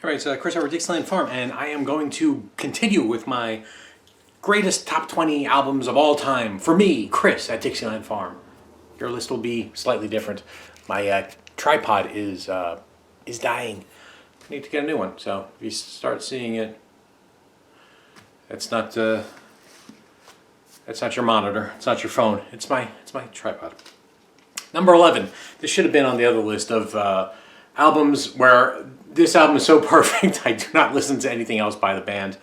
All right, it's Chris over at Dixieland Farm, and I am going to continue with my greatest top 20 albums of all time for me, Chris, at Dixieland Farm. Your list will be slightly different. My tripod is dying. I need to get a new one. So if you start seeing it, that's not your monitor. It's not your phone. It's my tripod. Number 11. This should have been on the other list of albums where this album is so perfect I do not listen to anything else by the band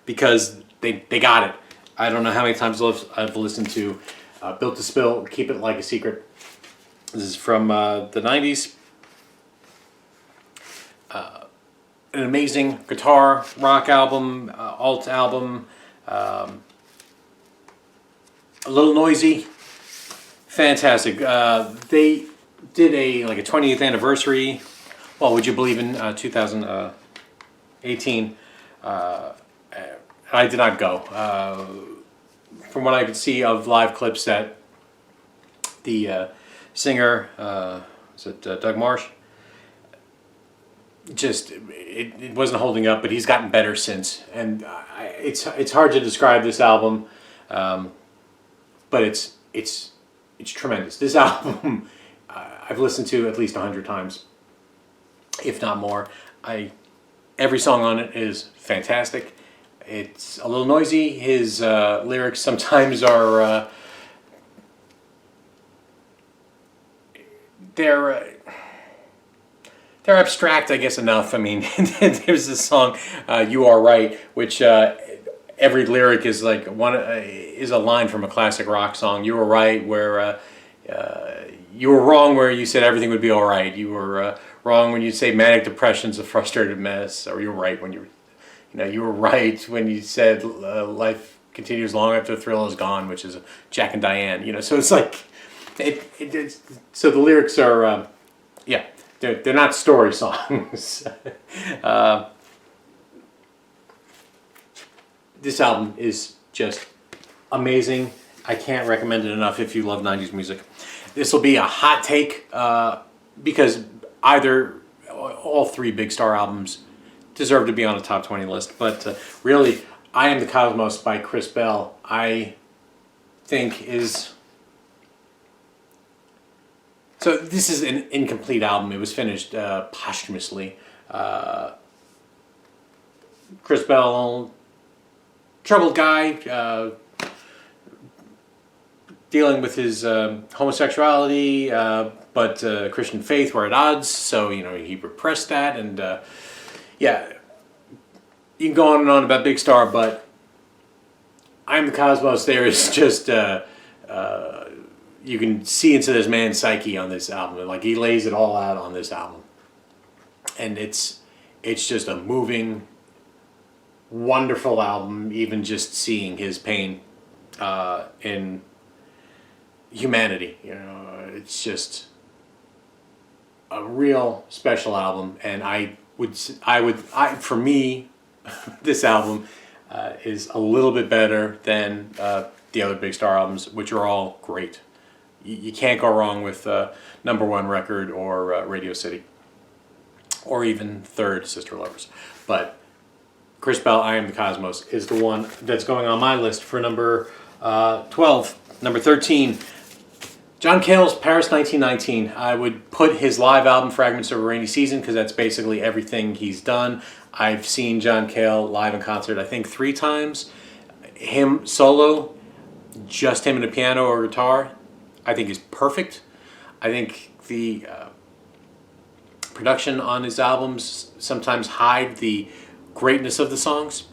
because they got it. I don't know how many times I've listened to Built to Spill, Keep It Like a Secret. This is from the 90s. An amazing guitar rock album, alt album, a little noisy, fantastic. They did a 20th anniversary. Well, would you believe in 2018? I did not go. From what I could see of live clips, that the singer, is it Doug Marsh? Just it wasn't holding up, but he's gotten better since. And it's hard to describe this album, but it's tremendous. This album I've listened to at least 100 times. If not more. Every song on it is fantastic. It's a little noisy. His lyrics sometimes are they're abstract, I guess, enough. I mean, there's this song, "You Are Right," which every lyric is is a line from a classic rock song. You were right where you were wrong where you said everything would be all right. You were wrong when you say manic depression's a frustrated mess, or you were right when you were right when you said life continues long after the thrill is gone, which is Jack and Diane. So it's like so the lyrics are they're not story songs. This album is just amazing. I can't recommend it enough if you love 90s music. This will be a hot take because all three Big Star albums deserve to be on a top 20 list. But really, I Am the Cosmos by Chris Bell, I think is... So this is an incomplete album. It was finished posthumously. Chris Bell, troubled guy, dealing with his homosexuality, but Christian faith were at odds, so he repressed that, and you can go on and on about Big Star, but I Am the Cosmos there is just you can see into this man's psyche on this album. Like, he lays it all out on this album, and it's just a moving, wonderful album. Even just seeing his pain in humanity, it's just a real special album. And for me, this album is a little bit better than the other Big Star albums, which are all great. You can't go wrong with Number One Record or Radio City, or even third, Sister Lovers. But Chris Bell, I Am the Cosmos, is the one that's going on my list for number 12. Number 13, John Cale's Paris 1919. I would put his live album Fragments of a Rainy Season because that's basically everything he's done. I've seen John Cale live in concert, I think 3 times. Him solo, just him and a piano or guitar, I think is perfect. I think the production on his albums sometimes hide the greatness of the songs.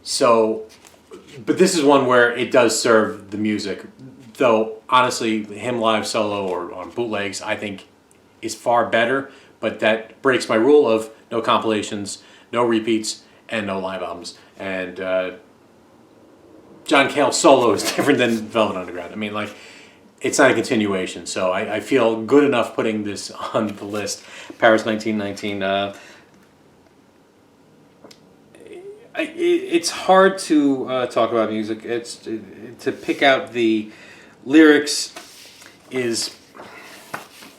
So, but this is one where it does serve the music. Though, honestly, him live solo or on bootlegs, I think is far better. But that breaks my rule of no compilations, no repeats, and no live albums. And John Cale solo is different than Velvet Underground. I mean, it's not a continuation. So I feel good enough putting this on the list. Paris 1919. It's hard to talk about music. To pick out the lyrics is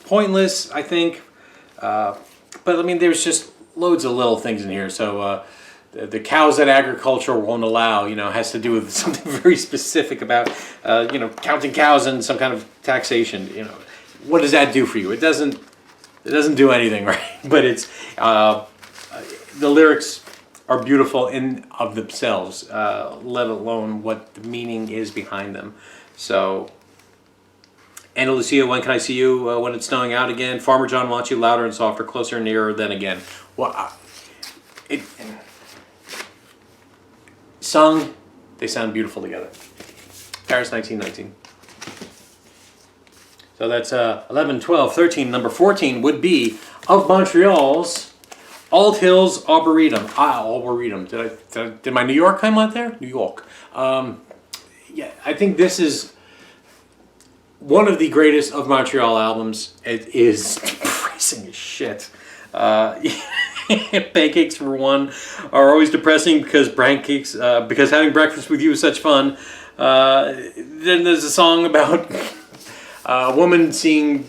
pointless, I think. But I mean, there's just loads of little things in here. So the cows that agriculture won't allow, has to do with something very specific about, counting cows and some kind of taxation. What does that do for you? It doesn't do anything, right? But it's the lyrics are beautiful in of themselves, let alone what the meaning is behind them. So, Anna Lucia, when can I see you? When it's snowing out again. Farmer John wants you louder and softer, closer and nearer than again. Well, sung, they sound beautiful together. Paris, 1919. So that's 11, 12, 13. Number 14 would be of Montreal's Aldhil's Arboretum. Arboretum. Did my New York come out there? New York. Yeah, I think this is one of the greatest of Montreal albums. It is depressing as shit. Pancakes, for one, are always depressing because having breakfast with you is such fun. Then there's a song about a woman seeing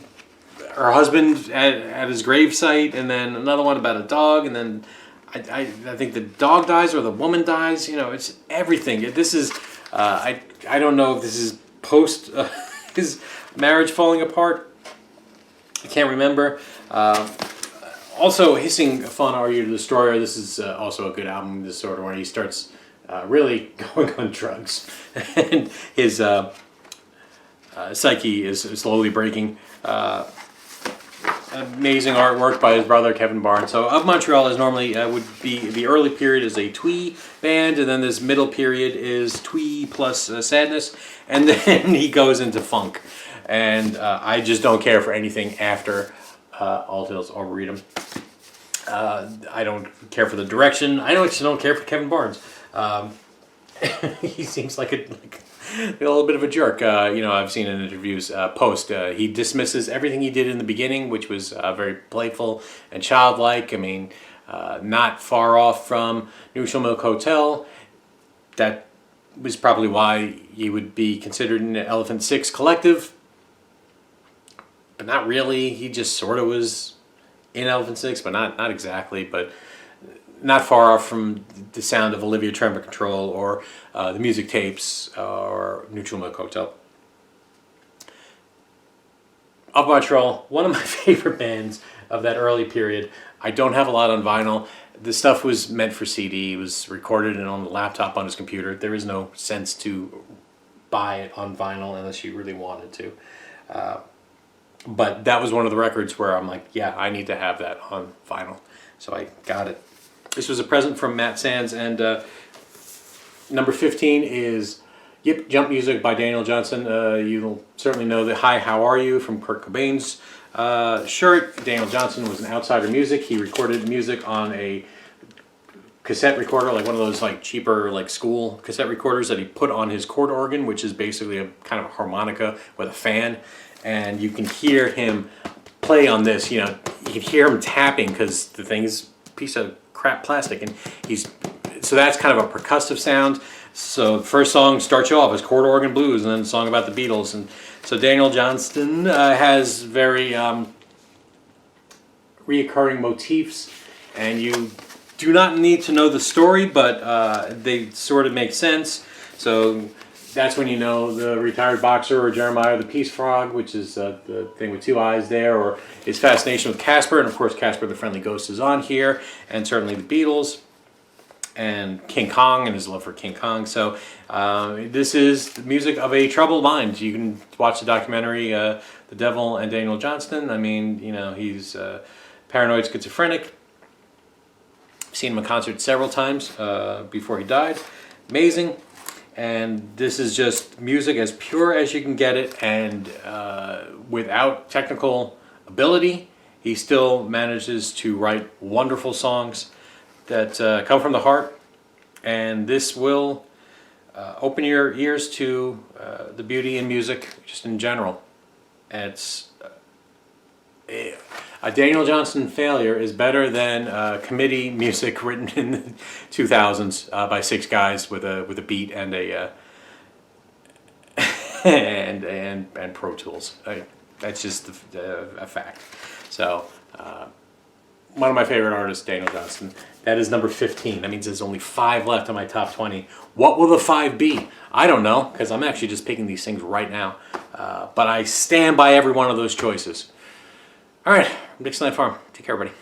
her husband at his gravesite, and then another one about a dog, and then I think the dog dies or the woman dies. It's everything. This is I don't know if this is post his marriage falling apart. I can't remember. Also, Hissing Fun Are You the Destroyer. This is also a good album. This sort of where he starts really going on drugs, and his psyche is slowly breaking. Amazing artwork by his brother Kevin Barnes. So of Montreal is normally would be the early period is a twee band, and then this middle period is twee plus sadness, and then he goes into funk. And I just don't care for anything after Aldhil's Arboretum. I don't care for the direction. I actually don't care for Kevin Barnes. He seems like a little bit of a jerk. I've seen in interviews post. He dismisses everything he did in the beginning, which was very playful and childlike. I mean, not far off from Neutral Milk Hotel. That was probably why he would be considered in the Elephant Six collective. But not really. He just sort of was in Elephant Six, but not exactly. But not far off from the sound of Olivia Tremor Control or the Music Tapes or Neutral Milk Hotel. Of Montreal, one of my favorite bands of that early period. I don't have a lot on vinyl. The stuff was meant for CD. It was recorded and on the laptop on his computer. There is no sense to buy it on vinyl unless you really wanted to. But that was one of the records where I'm like, yeah, I need to have that on vinyl. So I got it. This was a present from Matt Sands, and number 15 is Yip Jump Music by Daniel Johnston. You'll certainly know the Hi, How Are You from Kurt Cobain's shirt. Daniel Johnston was an outsider music. He recorded music on a cassette recorder, like one of those like cheaper like school cassette recorders that he put on his chord organ, which is basically a kind of a harmonica with a fan. And you can hear him play on this. You can hear him tapping because the thing is a piece of crap plastic, and so that's kind of a percussive sound. So the first song starts you off as chord organ blues, and then a song about the Beatles. And so Daniel Johnston has very reoccurring motifs, and you do not need to know the story, but they sort of make sense. So that's when you know the retired boxer or Jeremiah the Peace Frog, which is the thing with two eyes there, or his fascination with Casper, and of course Casper the Friendly Ghost is on here, and certainly the Beatles, and King Kong and his love for King Kong. So this is the music of a troubled mind. You can watch the documentary The Devil and Daniel Johnston. I mean, he's paranoid schizophrenic. I've seen him in concert several times before he died. Amazing. And this is just music as pure as you can get it, and without technical ability, he still manages to write wonderful songs that come from the heart. And this will open your ears to the beauty in music, just in general. And it's a Daniel Johnston failure is better than committee music written in the 2000s by six guys with a beat and a and Pro Tools. That's just a fact. So one of my favorite artists, Daniel Johnston. That is number 15. That means there's only 5 left on my top 20. What will the 5 be? I don't know, because I'm actually just picking these things right now. But I stand by every one of those choices. All right, Dixon Farm. Take care, everybody.